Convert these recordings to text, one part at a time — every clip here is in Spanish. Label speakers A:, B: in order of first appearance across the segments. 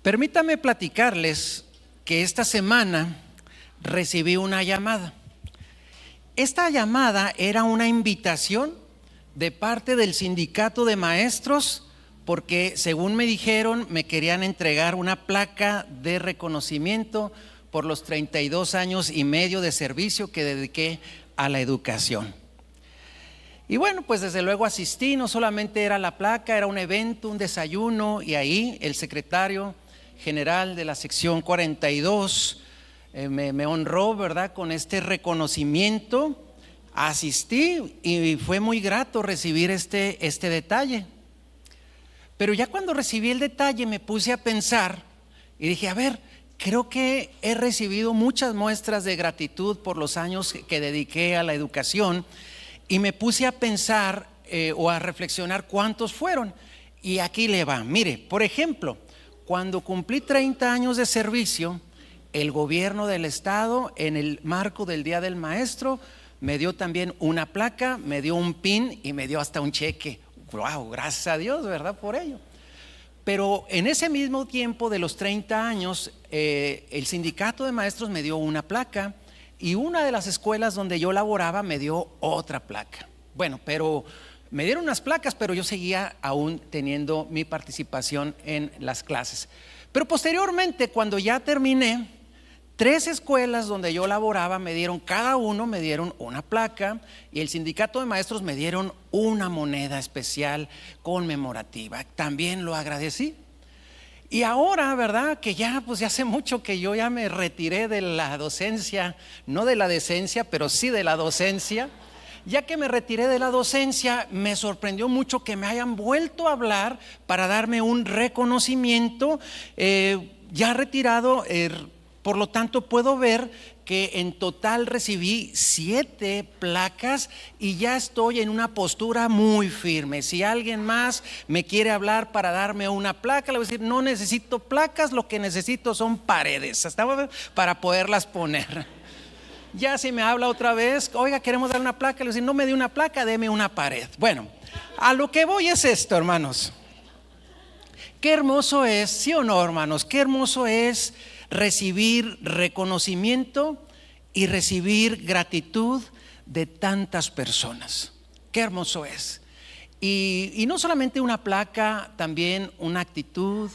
A: Permítame platicarles que esta semana recibí una llamada. Esta llamada era una invitación de parte del sindicato de maestros porque, según me dijeron, me querían entregar una placa de reconocimiento por los 32 años y medio de servicio que dediqué a la educación. Y bueno, pues desde luego asistí. No solamente era la placa, era un evento, un desayuno, y ahí el secretario general de la sección 42 me honró, ¿verdad?, con este reconocimiento. Asistí y fue muy grato recibir este detalle. Pero ya cuando recibí el detalle me puse a pensar y dije, a ver, creo que he recibido muchas muestras de gratitud por los años que dediqué a la educación, y me puse a pensar o a reflexionar cuántos fueron. Y aquí le va. Mire, por ejemplo, cuando cumplí 30 años de servicio, el gobierno del estado, en el marco del Día del Maestro, me dio también una placa, me dio un pin y me dio hasta un cheque. ¡Wow! Gracias a Dios, ¿verdad?, por ello. Pero en ese mismo tiempo de los 30 años, el sindicato de maestros me dio una placa, y una de las escuelas donde yo laboraba me dio otra placa. Bueno, pero me dieron unas placas, pero yo seguía aún teniendo mi participación en las clases. Pero posteriormente, cuando ya terminé, 3 escuelas donde yo laboraba cada uno me dieron una placa, y el sindicato de maestros me dieron una moneda especial conmemorativa. También lo agradecí. Y ahora, ¿verdad?, que ya hace mucho que yo ya me retiré de la docencia, no de la decencia, pero sí de la docencia. Ya que me retiré de la docencia, me sorprendió mucho que me hayan vuelto a hablar para darme un reconocimiento ya retirado. Por lo tanto, puedo ver que en total recibí 7 placas y ya estoy en una postura muy firme. Si alguien más me quiere hablar para darme una placa, le voy a decir, no necesito placas, lo que necesito son paredes para poderlas poner. Ya si me habla otra vez, oiga, queremos dar una placa, le voy a decir, no me dé una placa, deme una pared. Bueno, a lo que voy es esto, hermanos. Qué hermoso es, ¿sí o no, hermanos? Qué hermoso es recibir reconocimiento y recibir gratitud de tantas personas. Qué hermoso es. Y no solamente una placa, también una actitud,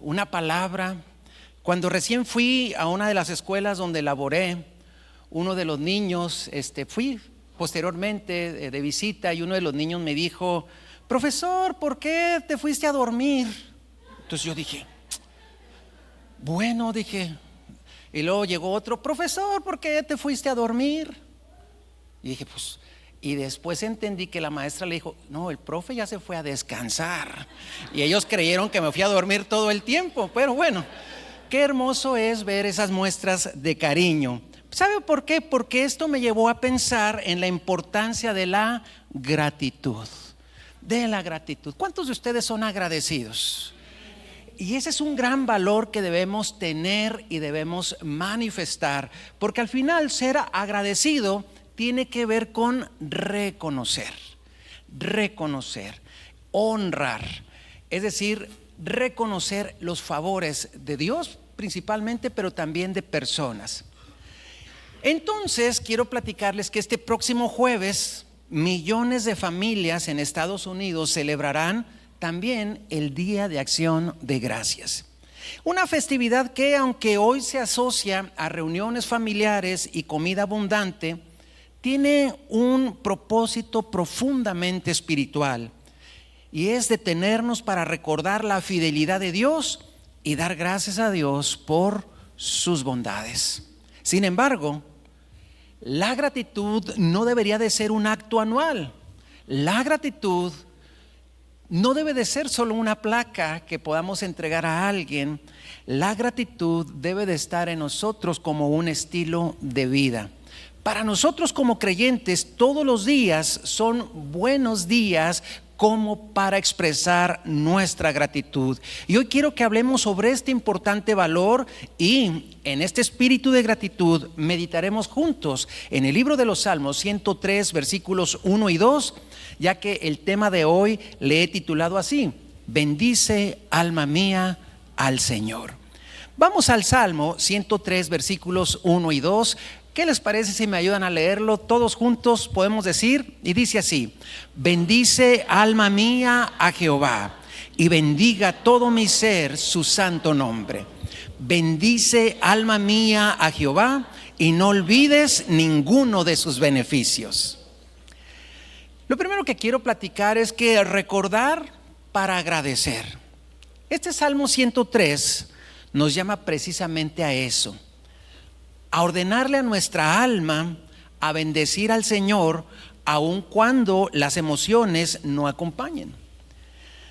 A: una palabra. Cuando recién fui a una de las escuelas donde laboré, uno de los niños, fui posteriormente de visita, y uno de los niños me dijo, profesor, ¿por qué te fuiste a dormir? Entonces yo dije, bueno, y luego llegó otro, profesor, ¿por qué te fuiste a dormir? Y dije, y después entendí que la maestra le dijo, no, el profe ya se fue a descansar, y ellos creyeron que me fui a dormir todo el tiempo. Pero bueno, qué hermoso es ver esas muestras de cariño. ¿Sabe por qué? Porque esto me llevó a pensar en la importancia de la gratitud. De la gratitud. ¿Cuántos de ustedes son agradecidos? Y ese es un gran valor que debemos tener y debemos manifestar, porque al final ser agradecido tiene que ver con reconocer, honrar, es decir, reconocer los favores de Dios principalmente, pero también de personas. Entonces quiero platicarles que este próximo jueves millones de familias en Estados Unidos celebrarán también el Día de Acción de Gracias. Una festividad que, aunque hoy se asocia a reuniones familiares y comida abundante, tiene un propósito profundamente espiritual, y es detenernos para recordar la fidelidad de Dios y dar gracias a Dios por sus bondades. Sin embargo, la gratitud no debería de ser un acto anual. La gratitud no debe de ser solo una placa que podamos entregar a alguien. La gratitud debe de estar en nosotros como un estilo de vida. Para nosotros como creyentes, todos los días son buenos días como para expresar nuestra gratitud. Y hoy quiero que hablemos sobre este importante valor, y en este espíritu de gratitud meditaremos juntos en el libro de los Salmos 103 versículos 1 y 2, ya que el tema de hoy le he titulado así: bendice alma mía al Señor. Vamos al Salmo 103, versículos 1 y 2. ¿Qué les parece si me ayudan a leerlo? Todos juntos podemos decir, y dice así: bendice alma mía a Jehová, y bendiga todo mi ser su santo nombre. Bendice alma mía a Jehová, y no olvides ninguno de sus beneficios. Lo primero que quiero platicar es que recordar para agradecer. Este Salmo 103 nos llama precisamente a eso, a ordenarle a nuestra alma a bendecir al Señor aun cuando las emociones no acompañen.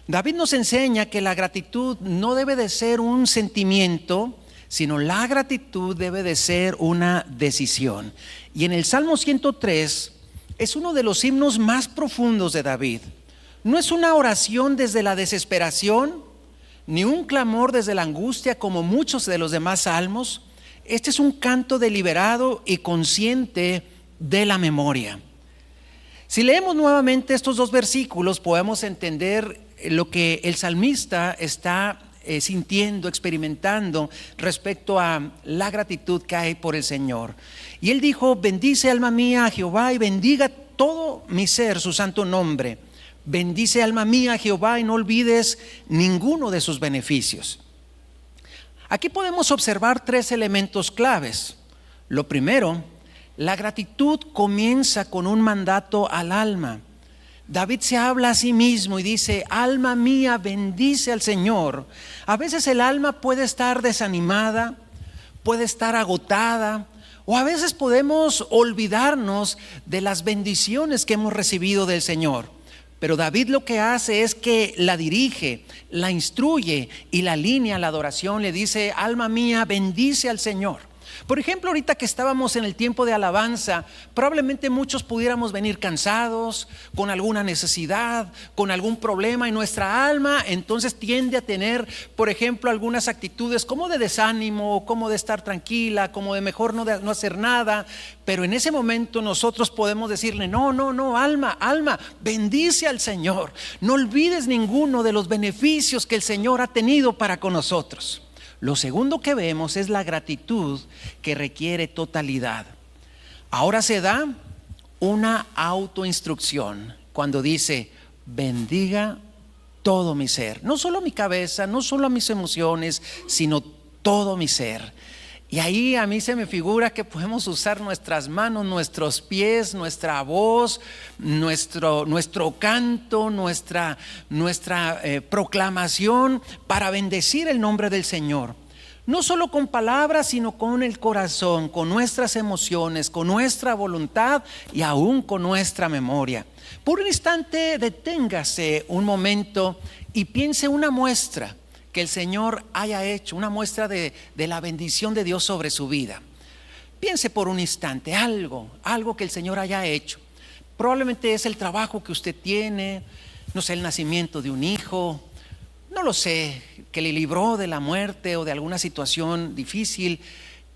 A: David nos enseña que la gratitud no debe de ser un sentimiento, sino la gratitud debe de ser una decisión. Y en el Salmo 103 es uno de los himnos más profundos de David. No es una oración desde la desesperación, ni un clamor desde la angustia como muchos de los demás salmos. Este es un canto deliberado y consciente de la memoria. Si leemos nuevamente estos dos versículos, podemos entender lo que el salmista está sintiendo, experimentando respecto a la gratitud que hay por el Señor. Y él dijo: bendice alma mía a Jehová, y bendiga todo mi ser su santo nombre. Bendice alma mía a Jehová, y no olvides ninguno de sus beneficios. Aquí podemos observar tres elementos claves. Lo primero, la gratitud comienza con un mandato al alma. David se habla a sí mismo y dice: alma mía, bendice al Señor. A veces el alma puede estar desanimada, puede estar agotada, o a veces podemos olvidarnos de las bendiciones que hemos recibido del Señor. Pero David lo que hace es que la dirige, la instruye y la alinea a la adoración. Le dice: alma mía, bendice al Señor. Por ejemplo, ahorita que estábamos en el tiempo de alabanza, probablemente muchos pudiéramos venir cansados, con alguna necesidad, con algún problema, y nuestra alma entonces tiende a tener, por ejemplo, algunas actitudes como de desánimo, como de estar tranquila, como de mejor no hacer nada. Pero en ese momento nosotros podemos decirle: no, alma, bendice al Señor. No olvides ninguno de los beneficios que el Señor ha tenido para con nosotros. Lo segundo que vemos es la gratitud que requiere totalidad. Ahora se da una autoinstrucción cuando dice: bendiga todo mi ser. No solo mi cabeza, no solo mis emociones, sino todo mi ser. Y ahí a mí se me figura que podemos usar nuestras manos, nuestros pies, nuestra voz, nuestro canto, nuestra proclamación para bendecir el nombre del Señor. No solo con palabras, sino con el corazón, con nuestras emociones, con nuestra voluntad y aún con nuestra memoria. Por un instante deténgase un momento y piense una muestra que el Señor haya hecho, una muestra de la bendición de Dios sobre su vida. Piense por un instante algo que el Señor haya hecho. Probablemente es el trabajo que usted tiene, no sé, el nacimiento de un hijo, no lo sé, que le libró de la muerte o de alguna situación difícil.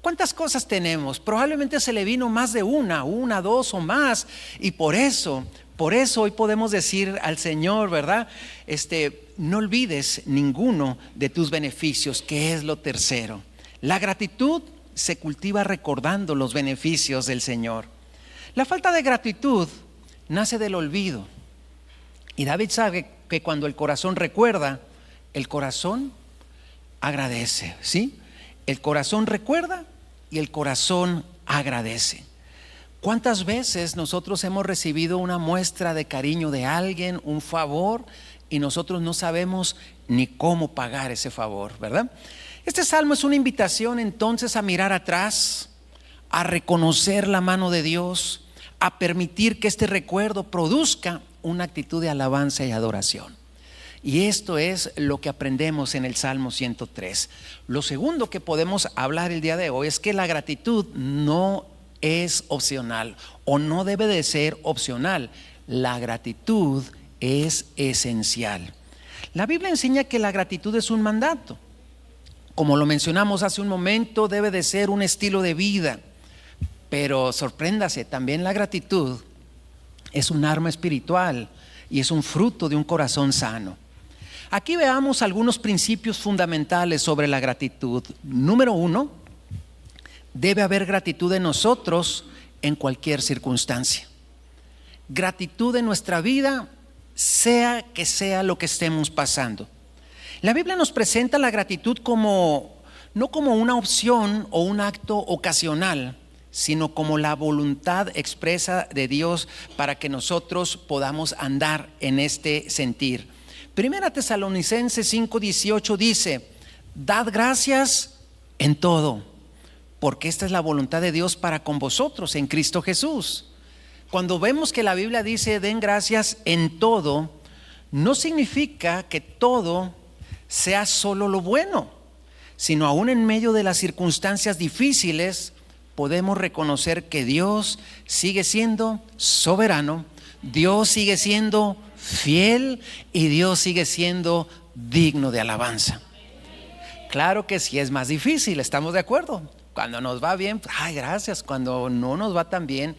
A: ¿Cuántas cosas tenemos? Probablemente se le vino más de una, dos o más, y por eso hoy podemos decir al Señor, ¿verdad? No olvides ninguno de tus beneficios, que es lo tercero. La gratitud se cultiva recordando los beneficios del Señor. La falta de gratitud nace del olvido. Y David sabe que cuando el corazón recuerda, el corazón agradece, ¿sí? El corazón recuerda y el corazón agradece. ¿Cuántas veces nosotros hemos recibido una muestra de cariño de alguien, un favor, y nosotros no sabemos ni cómo pagar ese favor, ¿verdad? Este salmo es una invitación entonces a mirar atrás, a reconocer la mano de Dios, a permitir que este recuerdo produzca una actitud de alabanza y adoración. Y esto es lo que aprendemos en el Salmo 103. Lo segundo que podemos hablar el día de hoy es que la gratitud no es opcional, o no debe de ser opcional. La gratitud es esencial. La Biblia enseña que la gratitud es un mandato. Como lo mencionamos hace un momento, debe de ser un estilo de vida. Pero sorpréndase, también la gratitud es un arma espiritual y es un fruto de un corazón sano. Aquí veamos algunos principios fundamentales sobre la gratitud. Número 1, debe haber gratitud en nosotros en cualquier circunstancia. Gratitud en nuestra vida, sea que sea lo que estemos pasando. La Biblia nos presenta la gratitud no como una opción o un acto ocasional, sino como la voluntad expresa de Dios para que nosotros podamos andar en este sentir. Primera Tesalonicenses 5:18 dice: dad gracias en todo, porque esta es la voluntad de Dios para con vosotros en Cristo Jesús. Cuando vemos que la Biblia dice den gracias en todo, no significa que todo sea solo lo bueno, sino aún en medio de las circunstancias difíciles podemos reconocer que Dios sigue siendo soberano, Dios sigue siendo fiel y Dios sigue siendo digno de alabanza. Claro que sí es más difícil, estamos de acuerdo. Cuando nos va bien, ay, gracias. Cuando no nos va tan bien,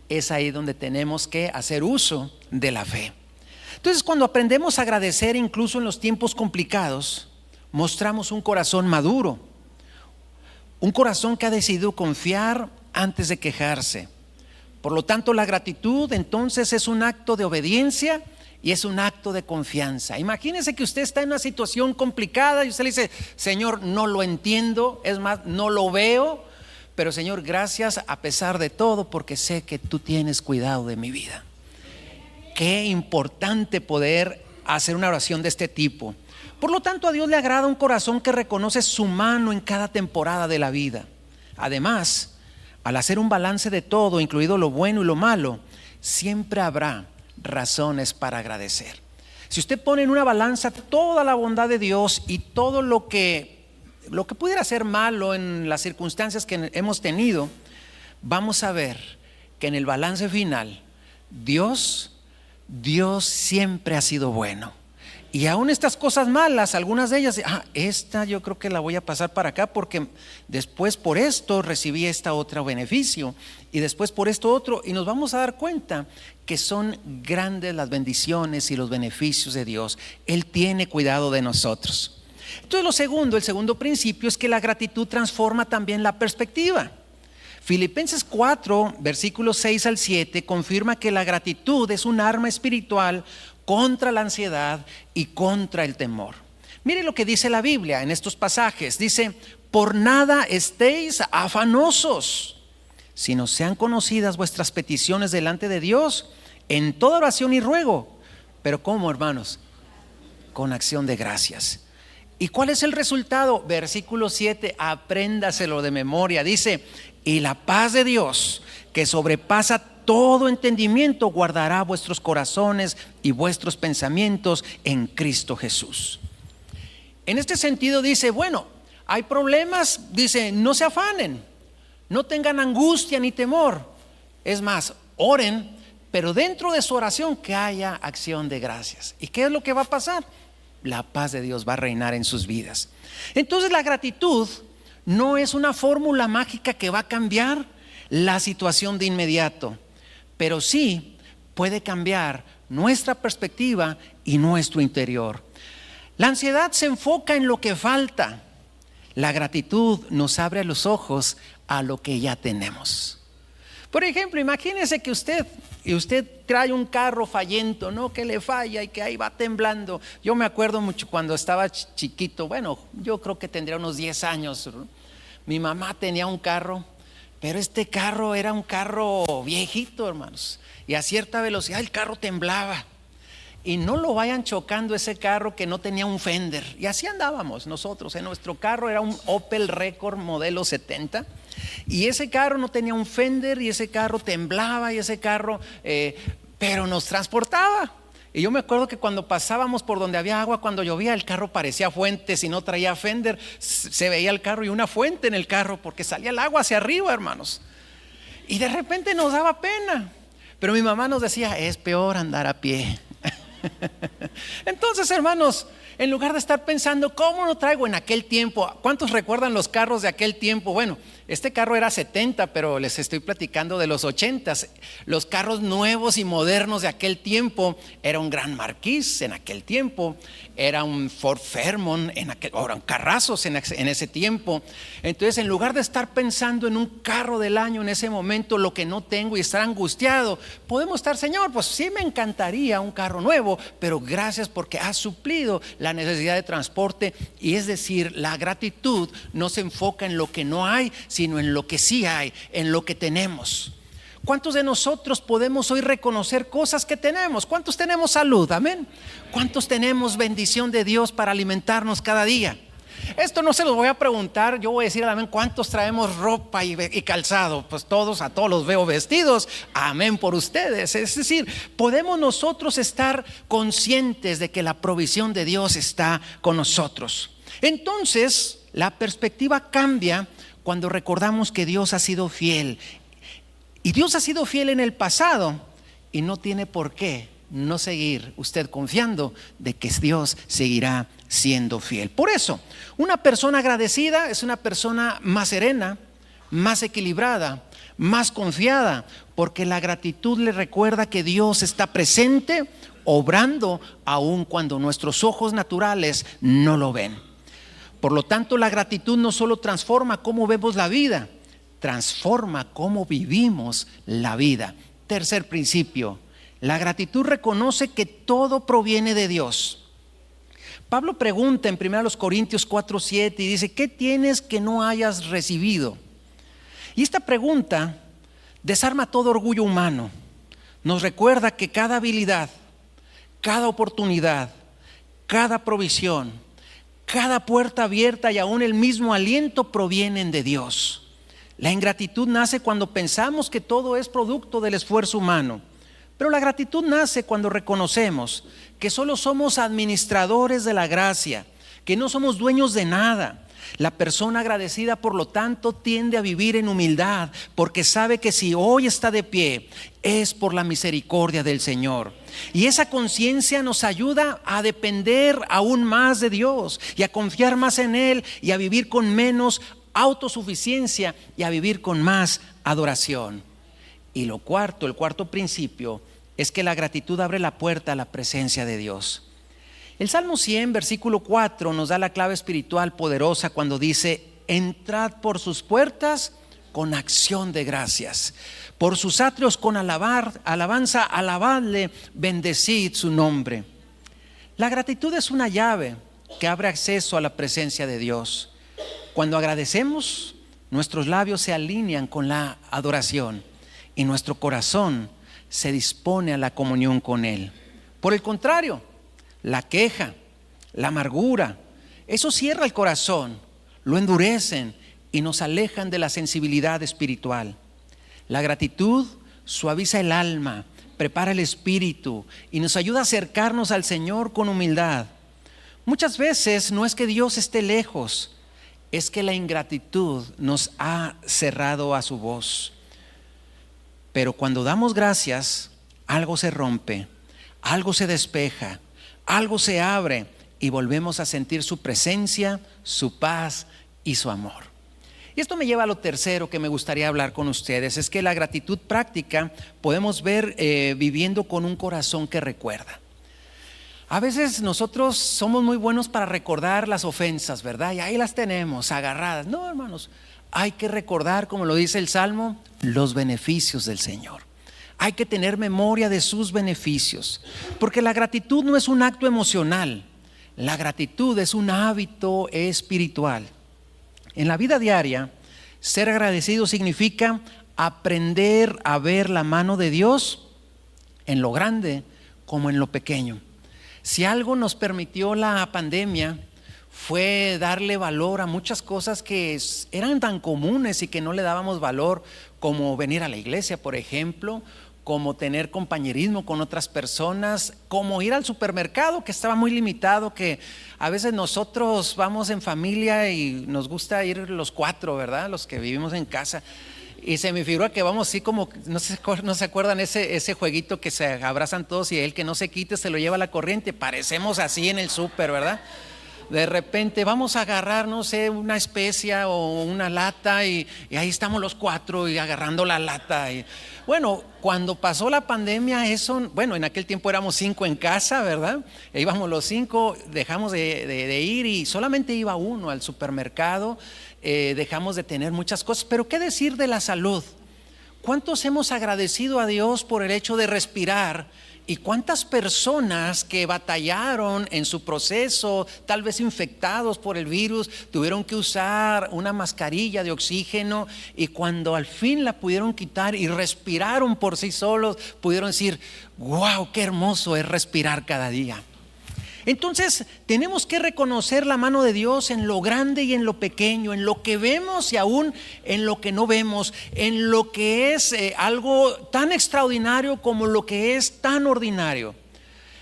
A: es ahí donde tenemos que hacer uso de la fe. Entonces, cuando aprendemos a agradecer incluso en los tiempos complicados, mostramos un corazón maduro, un corazón que ha decidido confiar antes de quejarse. Por lo tanto, la gratitud entonces es un acto de obediencia y es un acto de confianza. Imagínese que usted está en una situación complicada y usted le dice: Señor, no lo entiendo, es más, no lo veo, pero Señor, gracias a pesar de todo, porque sé que tú tienes cuidado de mi vida. Qué importante poder hacer una oración de este tipo. Por lo tanto, a Dios le agrada un corazón que reconoce su mano en cada temporada de la vida. Además, al hacer un balance de todo, incluido lo bueno y lo malo, siempre habrá razones para agradecer. Si usted pone en una balanza toda la bondad de Dios y todo lo que pudiera ser malo en las circunstancias que hemos tenido, vamos a ver que en el balance final Dios siempre ha sido bueno. Y aún estas cosas malas, algunas de ellas, esta yo creo que la voy a pasar para acá, porque después por esto recibí esta otra beneficio y después por esto otro, y nos vamos a dar cuenta que son grandes las bendiciones y los beneficios de Dios. Él tiene cuidado de nosotros. Entonces el segundo principio es que la gratitud transforma también la perspectiva. Filipenses 4, versículos 6 al 7 confirma que la gratitud es un arma espiritual contra la ansiedad y contra el temor. Mire lo que dice la Biblia en estos pasajes. Dice: por nada estéis afanosos, sino sean conocidas vuestras peticiones delante de Dios en toda oración y ruego. Pero ¿cómo, hermanos? Con acción de gracias. ¿Y cuál es el resultado? Versículo 7, apréndaselo de memoria. Dice: y la paz de Dios, que sobrepasa todo entendimiento, guardará vuestros corazones y vuestros pensamientos en Cristo Jesús. En este sentido dice, bueno, hay problemas, dice, no se afanen, no tengan angustia ni temor. Es más, oren, pero dentro de su oración que haya acción de gracias. ¿Y qué es lo que va a pasar? La paz de Dios va a reinar en sus vidas. Entonces la gratitud no es una fórmula mágica que va a cambiar la situación de inmediato, pero sí puede cambiar nuestra perspectiva y nuestro interior. La ansiedad se enfoca en lo que falta. La gratitud nos abre los ojos a lo que ya tenemos. Por ejemplo, imagínese que usted trae un carro fallento, ¿no? Que le falla y que ahí va temblando. Yo me acuerdo mucho cuando estaba chiquito, bueno, yo creo que tendría unos 10 años. Mi mamá tenía un carro, pero este carro era un carro viejito, hermanos, y a cierta velocidad el carro temblaba. Y no lo vayan chocando ese carro que no tenía un fender. Y así andábamos nosotros. En nuestro carro era un Opel Record modelo 70. Y ese carro no tenía un fender y ese carro temblaba y ese carro, pero nos transportaba. Y yo me acuerdo que cuando pasábamos por donde había agua, cuando llovía, el carro parecía fuente. Si no traía fender, se veía el carro y una fuente en el carro porque salía el agua hacia arriba, hermanos. Y de repente nos daba pena. Pero mi mamá nos decía, es peor andar a pie. Entonces, hermanos, en lugar de estar pensando, ¿cómo no traigo en aquel tiempo? ¿Cuántos recuerdan los carros de aquel tiempo? Bueno, Este carro era 70, pero les estoy platicando de los 80. Los carros nuevos y modernos de aquel tiempo era un Gran Marquis en aquel tiempo, era un Ford Fairmont eran carrazos en ese tiempo. Entonces, en lugar de estar pensando en un carro del año en ese momento, lo que no tengo, y estar angustiado, podemos estar: Señor, pues sí me encantaría un carro nuevo, pero gracias porque has suplido la necesidad de transporte. Y es decir, la gratitud no se enfoca en lo que no hay, sino en lo que sí hay, en lo que tenemos. ¿Cuántos de nosotros podemos hoy reconocer cosas que tenemos? ¿Cuántos tenemos salud? Amén. ¿Cuántos tenemos bendición de Dios para alimentarnos cada día? Esto no se los voy a preguntar, yo voy a decir amén. ¿Cuántos traemos ropa y calzado? Pues a todos los veo vestidos. Amén por ustedes. Es decir, podemos nosotros estar conscientes de que la provisión de Dios está con nosotros. Entonces, la perspectiva cambia cuando recordamos que Dios ha sido fiel. Y Dios ha sido fiel en el pasado, y no tiene por qué no seguir usted confiando de que Dios seguirá siendo fiel. Por eso, una persona agradecida es una persona más serena, más equilibrada, más confiada, porque la gratitud le recuerda que Dios está presente, obrando aun cuando nuestros ojos naturales no lo ven. Por lo tanto, la gratitud no solo transforma cómo vemos la vida, transforma cómo vivimos la vida. Tercer principio: la gratitud reconoce que todo proviene de Dios. Pablo pregunta en 1 Corintios 4:7 y dice: ¿qué tienes que no hayas recibido? Y esta pregunta desarma todo orgullo humano. Nos recuerda que cada habilidad, cada oportunidad, cada provisión, cada puerta abierta y aún el mismo aliento provienen de Dios. La ingratitud nace cuando pensamos que todo es producto del esfuerzo humano, pero la gratitud nace cuando reconocemos que solo somos administradores de la gracia, que no somos dueños de nada. La persona agradecida, por lo tanto, tiende a vivir en humildad, porque sabe que si hoy está de pie es por la misericordia del Señor. Y esa conciencia nos ayuda a depender aún más de Dios y a confiar más en Él y a vivir con menos autosuficiencia y a vivir con más adoración. Y el cuarto principio es que la gratitud abre la puerta a la presencia de Dios. El Salmo 100, versículo 4 nos da la clave espiritual poderosa cuando dice: entrad por sus puertas con acción de gracias, por sus atrios con alabanza, alabadle, bendecid su nombre. La gratitud es una llave que abre acceso a la presencia de Dios. Cuando agradecemos, nuestros labios se alinean con la adoración y nuestro corazón se dispone a la comunión con Él. Por el contrario, la queja, la amargura, eso cierra el corazón, lo endurecen y nos alejan de la sensibilidad espiritual. La gratitud suaviza el alma, prepara el espíritu y nos ayuda a acercarnos al Señor con humildad. Muchas veces no es que Dios esté lejos, es que la ingratitud nos ha cerrado a su voz. Pero cuando damos gracias, algo se rompe, algo se despeja, algo se abre y volvemos a sentir su presencia, su paz y su amor. Y esto me lleva a lo tercero que me gustaría hablar con ustedes: es que la gratitud práctica podemos ver viviendo con un corazón que recuerda. A veces nosotros somos muy buenos para recordar las ofensas, ¿verdad? Y ahí las tenemos agarradas. No, hermanos, hay que recordar, como lo dice el Salmo, los beneficios del Señor. Hay que tener memoria de sus beneficios, porque la gratitud no es un acto emocional, la gratitud es un hábito espiritual. En la vida diaria, ser agradecido significa aprender a ver la mano de Dios en lo grande como en lo pequeño. Si algo nos permitió la pandemia fue darle valor a muchas cosas que eran tan comunes y que no le dábamos valor, como venir a la iglesia, por ejemplo, como tener compañerismo con otras personas, como ir al supermercado, que estaba muy limitado, que a veces nosotros vamos en familia y nos gusta ir los 4, ¿verdad? Los que vivimos en casa. Y se me figura que vamos así como, no se acuerdan ese jueguito que se abrazan todos y el que no se quite se lo lleva a la corriente. Parecemos así en el súper, ¿verdad? De repente vamos a agarrar, no sé, una especia o una lata y ahí estamos los 4 y agarrando la lata. Bueno, cuando pasó la pandemia, en aquel tiempo éramos 5 en casa, ¿verdad? E íbamos los 5, dejamos de ir y solamente iba uno al supermercado, dejamos de tener muchas cosas. Pero ¿qué decir de la salud? ¿Cuántos hemos agradecido a Dios por el hecho de respirar? ¿Y cuántas personas que batallaron en su proceso, tal vez infectados por el virus, tuvieron que usar una mascarilla de oxígeno y cuando al fin la pudieron quitar y respiraron por sí solos, pudieron decir, wow, qué hermoso es respirar cada día? Entonces tenemos que reconocer la mano de Dios en lo grande y en lo pequeño, en lo que vemos y aún en lo que no vemos, en lo que es algo tan extraordinario como lo que es tan ordinario.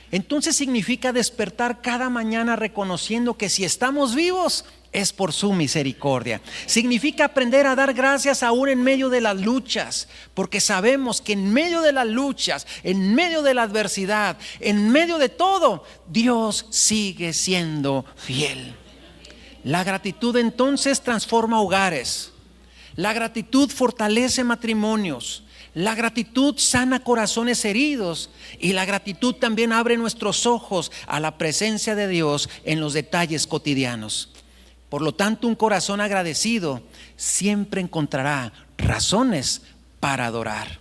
A: Entonces significa despertar cada mañana reconociendo que si estamos vivos es por su misericordia. Significa aprender a dar gracias aún en medio de las luchas, porque sabemos que en medio de las luchas, en medio de la adversidad, en medio de todo, Dios sigue siendo fiel. La gratitud entonces transforma hogares. La gratitud fortalece matrimonios. La gratitud sana corazones heridos y la gratitud también abre nuestros ojos a la presencia de Dios en los detalles cotidianos. Por lo tanto, un corazón agradecido siempre encontrará razones para adorar.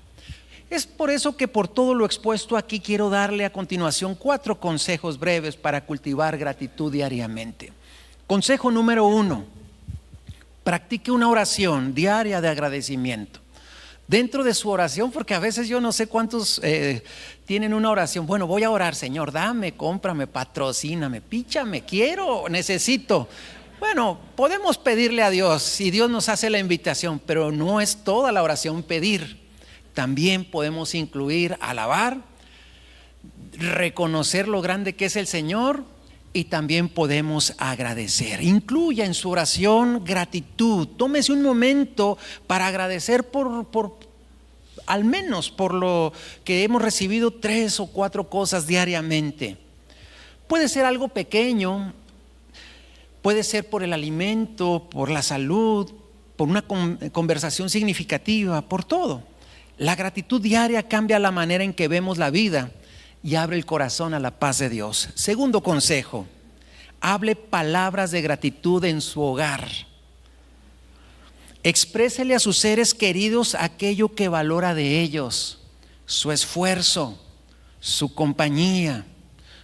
A: Es por eso que por todo lo expuesto aquí quiero darle a continuación 4 consejos breves para cultivar gratitud diariamente. Consejo número 1, practique una oración diaria de agradecimiento. Dentro de su oración, porque a veces yo no sé cuántos tienen una oración. Bueno, voy a orar, Señor, dame, cómprame, patrocíname, píchame, quiero, necesito. Bueno, podemos pedirle a Dios y Dios nos hace la invitación, pero no es toda la oración pedir. También podemos incluir alabar, reconocer lo grande que es el Señor y también podemos agradecer. Incluya en su oración gratitud. Tómese un momento para agradecer al menos por lo que hemos recibido 3 o 4 cosas diariamente. Puede ser algo pequeño. Puede ser por el alimento, por la salud, por una conversación significativa, por todo. La gratitud diaria cambia la manera en que vemos la vida y abre el corazón a la paz de Dios. Segundo consejo, hable palabras de gratitud en su hogar. Exprésele a sus seres queridos aquello que valora de ellos, su esfuerzo, su compañía,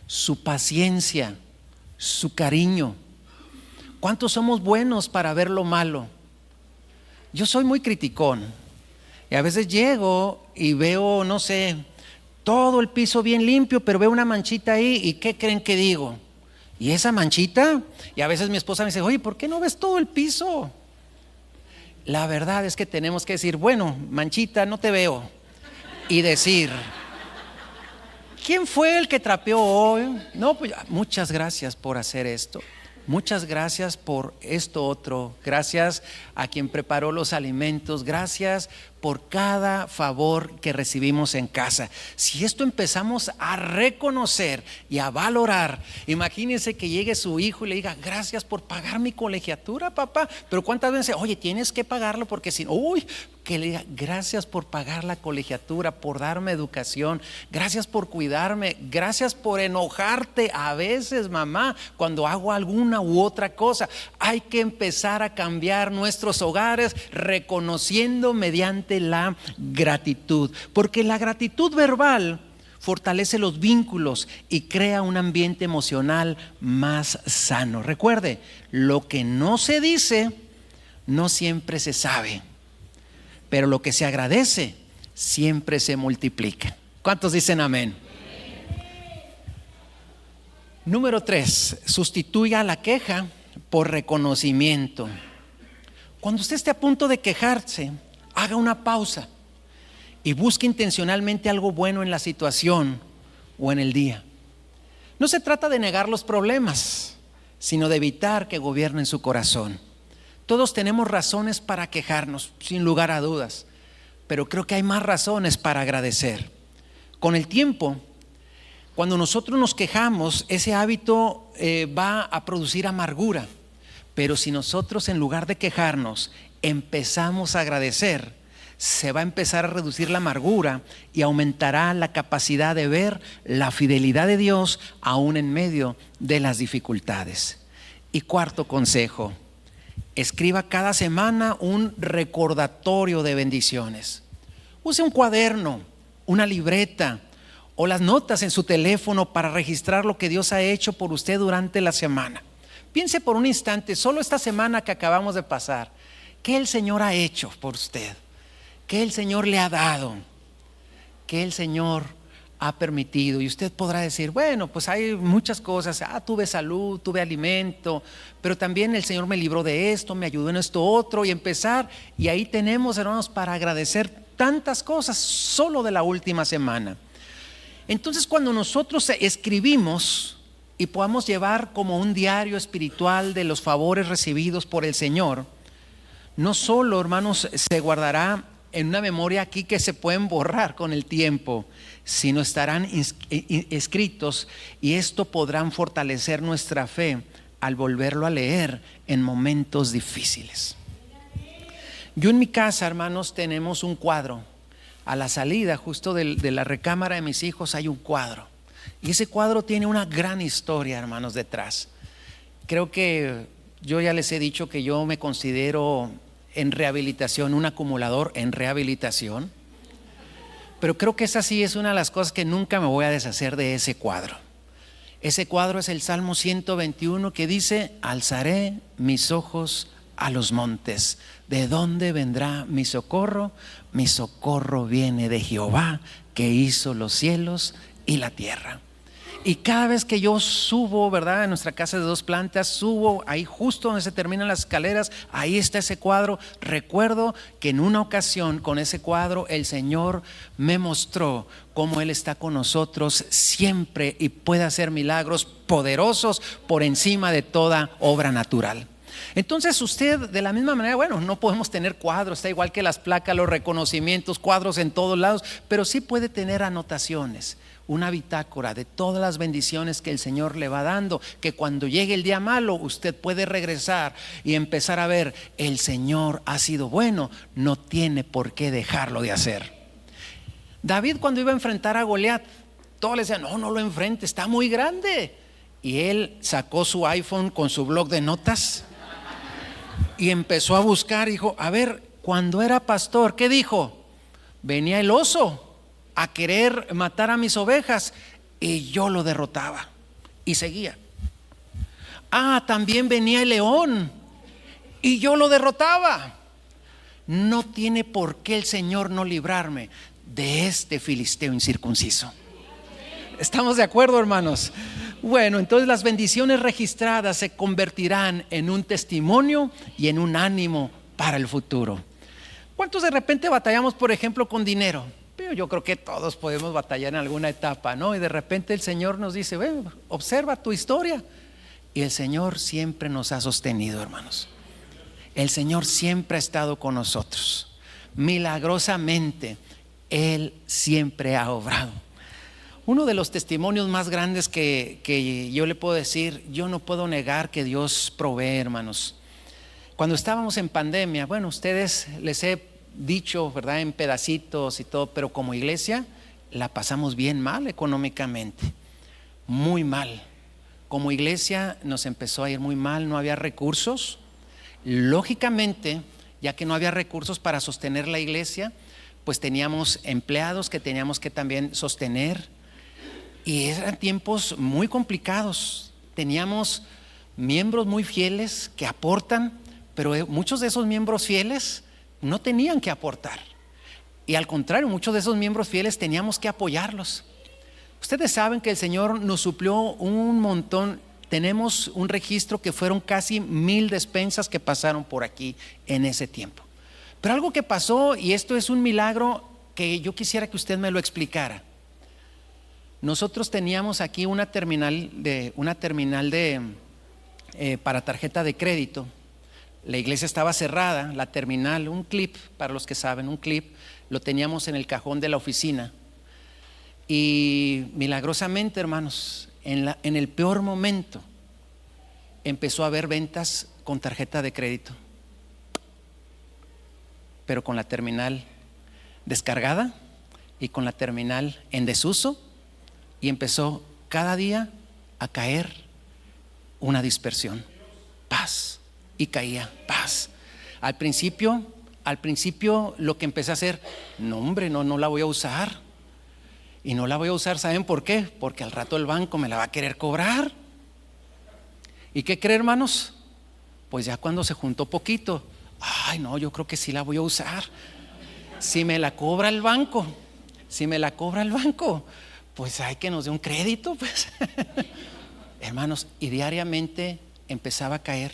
A: su paciencia, su cariño. ¿Cuántos somos buenos para ver lo malo? Yo soy muy criticón y a veces llego y veo, no sé, todo el piso bien limpio, pero veo una manchita ahí y ¿qué creen que digo? ¿Y esa manchita? Y a veces mi esposa me dice, oye, ¿por qué no ves todo el piso? La verdad es que tenemos que decir, bueno, manchita, no te veo. Y decir, ¿quién fue el que trapeó hoy? No, pues muchas gracias por hacer esto. Muchas gracias por esto otro. Gracias a quien preparó los alimentos. Gracias por cada favor que recibimos en casa. Si esto empezamos a reconocer y a valorar, imagínense que llegue su hijo y le diga, gracias por pagar mi colegiatura, papá. Pero cuántas veces, oye, tienes que pagarlo porque si no, que le diga, gracias por pagar la colegiatura, por darme educación, gracias por cuidarme, gracias por enojarte a veces, mamá, cuando hago alguna u otra cosa. Hay que empezar a cambiar nuestros hogares reconociendo mediante la gratitud, porque la gratitud verbal fortalece los vínculos y crea un ambiente emocional más sano. Recuerde, lo que no se dice no siempre se sabe, pero lo que se agradece siempre se multiplica. ¿Cuántos dicen amén? Número 3, sustituya la queja por reconocimiento. Cuando usted esté a punto de quejarse, haga una pausa y busque intencionalmente algo bueno en la situación o en el día. No se trata de negar los problemas, sino de evitar que gobiernen su corazón. Todos tenemos razones para quejarnos, sin lugar a dudas, pero creo que hay más razones para agradecer. Con el tiempo, Cuando nosotros nos quejamos, ese hábito va a producir amargura. Pero si nosotros, en lugar de quejarnos, empezamos a agradecer, se va a empezar a reducir la amargura y aumentará la capacidad de ver la fidelidad de Dios aún en medio de las dificultades. Y cuarto consejo: escriba cada semana un recordatorio de bendiciones. Use un cuaderno, una libreta o las notas en su teléfono para registrar lo que Dios ha hecho por usted durante la semana. Piense por un instante, solo esta semana que acabamos de pasar, ¿qué el Señor ha hecho por usted? ¿Qué el Señor le ha dado? ¿Qué el Señor ha permitido? Y usted podrá decir, bueno, pues hay muchas cosas. Tuve salud, tuve alimento, pero también el Señor me libró de esto, me ayudó en esto otro, y empezar. Y ahí tenemos, hermanos, para agradecer tantas cosas solo de la última semana. Entonces, cuando nosotros escribimos y podamos llevar como un diario espiritual de los favores recibidos por el Señor, no solo, hermanos, se guardará en una memoria aquí que se pueden borrar con el tiempo, sino estarán escritos, y esto podrán fortalecer nuestra fe al volverlo a leer en momentos difíciles. Yo en mi casa, hermanos, tenemos un cuadro. A la salida justo de la recámara de mis hijos hay un cuadro, y ese cuadro tiene una gran historia, hermanos, detrás. Creo que yo ya les he dicho que yo me considero en rehabilitación, un acumulador en rehabilitación, pero creo que esa sí es una de las cosas que nunca me voy a deshacer de ese cuadro. Ese cuadro es el Salmo 121, que dice: alzaré mis ojos a los montes, ¿de dónde vendrá mi socorro? Mi socorro viene de Jehová, que hizo los cielos y la tierra. Y cada vez que yo subo, ¿verdad?, en nuestra casa de 2 plantas, subo ahí justo donde se terminan las escaleras, ahí está ese cuadro. Recuerdo que en una ocasión con ese cuadro el Señor me mostró cómo Él está con nosotros siempre y puede hacer milagros poderosos por encima de toda obra natural. Entonces usted, de la misma manera, bueno, no podemos tener cuadros, está igual que las placas, los reconocimientos, cuadros en todos lados, pero sí puede tener anotaciones, una bitácora de todas las bendiciones que el Señor le va dando, que cuando llegue el día malo usted puede regresar y empezar a ver: el Señor ha sido bueno, no tiene por qué dejarlo de hacer. David, cuando iba a enfrentar a Goliat, todos le decían: no lo enfrente, está muy grande. Y él sacó su iPhone con su blog de notas y empezó a buscar. Dijo: a ver, cuando era pastor, ¿qué dijo? Venía el oso a querer matar a mis ovejas y yo lo derrotaba. Y seguía. También venía el león y yo lo derrotaba. No tiene por qué el Señor no librarme de este filisteo incircunciso. ¿Estamos de acuerdo, hermanos? Bueno, entonces las bendiciones registradas se convertirán en un testimonio y en un ánimo para el futuro. ¿Cuántos de repente batallamos, por ejemplo, con dinero? Pero yo creo que todos podemos batallar en alguna etapa, ¿no? Y de repente el Señor nos dice: observa tu historia. Y el Señor siempre nos ha sostenido, hermanos. El Señor siempre ha estado con nosotros. Milagrosamente, Él siempre ha obrado. Uno de los testimonios más grandes que yo le puedo decir, yo no puedo negar que Dios provee, hermanos. Cuando estábamos en pandemia, bueno, ustedes les he dicho, ¿verdad?, en pedacitos y todo, pero como iglesia la pasamos bien mal económicamente, muy mal. Como iglesia nos empezó a ir muy mal, no había recursos. Lógicamente, ya que no había recursos para sostener la iglesia, pues teníamos empleados que teníamos que también sostener. Y eran tiempos muy complicados. Teníamos miembros muy fieles que aportan, pero muchos de esos miembros fieles no tenían que aportar. Y al contrario, muchos de esos miembros fieles teníamos que apoyarlos. Ustedes saben que el Señor nos suplió un montón. Tenemos un registro que fueron casi 1000 despensas que pasaron por aquí en ese tiempo. Pero algo que pasó, y esto es un milagro que yo quisiera que usted me lo explicara. Nosotros teníamos aquí una terminal para tarjeta de crédito. La iglesia estaba cerrada, la terminal, un clip, para los que saben, un clip, lo teníamos en el cajón de la oficina. Y milagrosamente, hermanos, en el peor momento empezó a haber ventas con tarjeta de crédito, pero con la terminal descargada y con la terminal en desuso, y empezó cada día a caer una dispersión, paz, y caía paz. Al principio lo que empecé a hacer, no hombre, no la voy a usar. Y no la voy a usar, ¿saben por qué? Porque al rato el banco me la va a querer cobrar. ¿Y qué creen, hermanos? Pues ya cuando se juntó poquito, ay no, yo creo que sí la voy a usar. Si me la cobra el banco, pues hay que nos dé un crédito, pues. Hermanos, y diariamente empezaba a caer.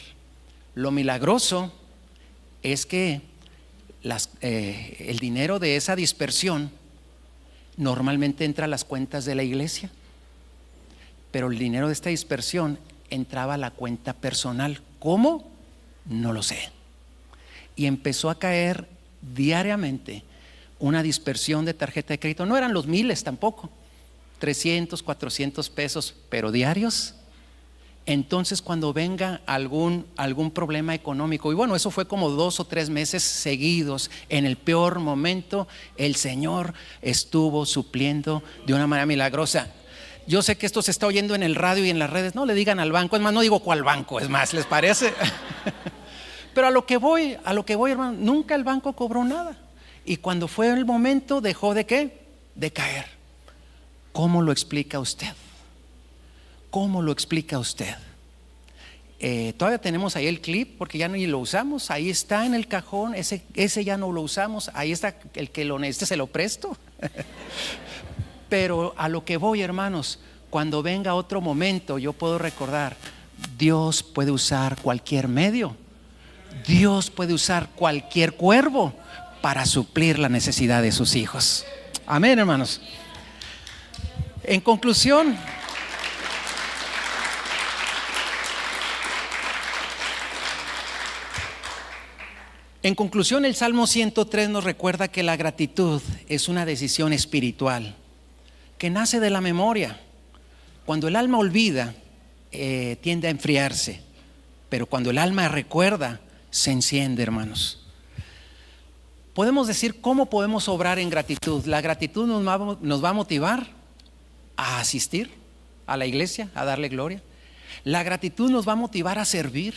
A: Lo milagroso es que el dinero de esa dispersión normalmente entra a las cuentas de la iglesia, pero el dinero de esta dispersión entraba a la cuenta personal. ¿Cómo? No lo sé. Y empezó a caer diariamente una dispersión de tarjeta de crédito. No eran los miles tampoco, 300, 400 pesos, pero diarios. Entonces cuando venga algún problema económico, y bueno, eso fue como 2 o 3 meses seguidos, en el peor momento el Señor estuvo supliendo de una manera milagrosa. Yo sé que esto se está oyendo en el radio y en las redes, no le digan al banco, es más, no digo cuál banco, es más, ¿les parece? Pero a lo que voy, hermano, nunca el banco cobró nada. Y cuando fue el momento, dejó de ¿qué? De caer. ¿Cómo lo explica usted? ¿Cómo lo explica usted? Todavía tenemos ahí el clip porque ya ni lo usamos. Ahí está en el cajón, ese ya no lo usamos. Ahí está, el que lo necesite se lo presto. Pero a lo que voy, hermanos, cuando venga otro momento yo puedo recordar, Dios puede usar cualquier medio, Dios puede usar cualquier cuervo para suplir la necesidad de sus hijos. Amén, hermanos. En conclusión, el Salmo 103 nos recuerda que la gratitud es una decisión espiritual que nace de la memoria. Cuando el alma olvida, tiende a enfriarse, pero cuando el alma recuerda, se enciende, hermanos. Podemos decir cómo podemos obrar en gratitud. La gratitud nos va a motivar a asistir a la iglesia, a darle gloria. La gratitud nos va a motivar a servir.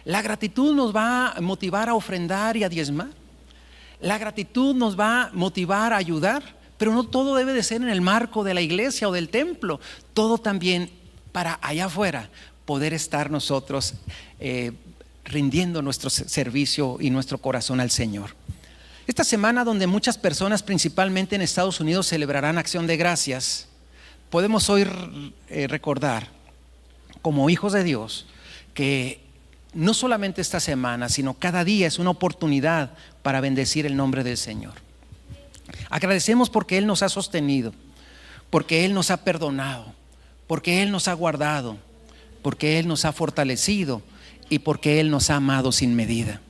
A: La gratitud nos va a motivar a ofrendar y a diezmar. La gratitud nos va a motivar a ayudar, pero no todo debe de ser en el marco de la iglesia o del templo. Todo también para allá afuera poder estar nosotros rindiendo nuestro servicio y nuestro corazón al Señor. Esta semana, donde muchas personas, principalmente en Estados Unidos, celebrarán Acción de Gracias, podemos hoy recordar como hijos de Dios que no solamente esta semana, sino cada día es una oportunidad para bendecir el nombre del Señor. Agradecemos porque Él nos ha sostenido, porque Él nos ha perdonado, porque Él nos ha guardado, porque Él nos ha fortalecido y porque Él nos ha amado sin medida.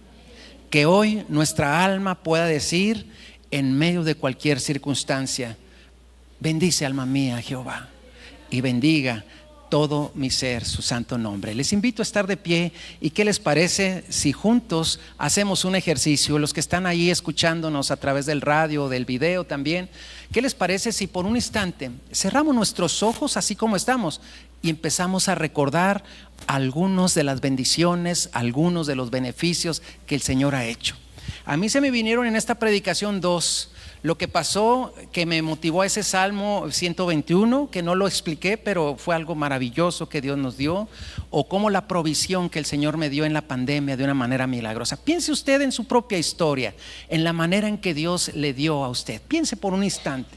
A: Que hoy nuestra alma pueda decir en medio de cualquier circunstancia: bendice, alma mía, Jehová, y bendiga todo mi ser su santo nombre. Les invito a estar de pie. ¿Y qué les parece si juntos hacemos un ejercicio? Los que están ahí escuchándonos a través del radio o del video también, ¿qué les parece si por un instante cerramos nuestros ojos así como estamos y empezamos a recordar algunos de las bendiciones, algunos de los beneficios que el Señor ha hecho? A mí se me vinieron en esta predicación dos. Lo que pasó que me motivó a ese Salmo 121, que no lo expliqué, pero fue algo maravilloso que Dios nos dio, o como la provisión que el Señor me dio en la pandemia de una manera milagrosa. Piense usted en su propia historia, en la manera en que Dios le dio a usted. Piense por un instante.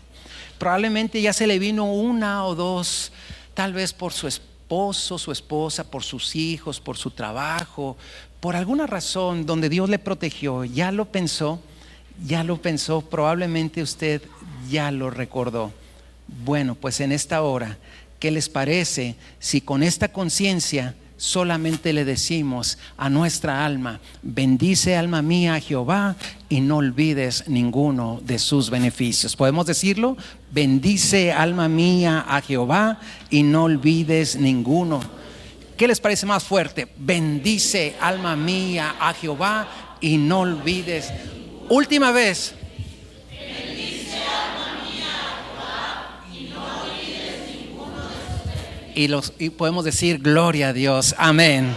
A: Probablemente ya se le vino una o dos, tal vez por su esposo, su esposa, por sus hijos, por su trabajo, por alguna razón donde Dios le protegió. Ya lo pensó, probablemente usted ya lo recordó. Bueno, pues en esta hora, ¿qué les parece si con esta conciencia solamente le decimos a nuestra alma: bendice alma mía a Jehová y no olvides ninguno de sus beneficios. ¿Podemos decirlo? Bendice alma mía a Jehová y no olvides ninguno. ¿Qué les parece más fuerte? Bendice alma mía a Jehová y no olvides. Última vez. Bendice alma mía a Jehová y no olvides ninguno de sus beneficios. Y podemos decir gloria a Dios. Amén.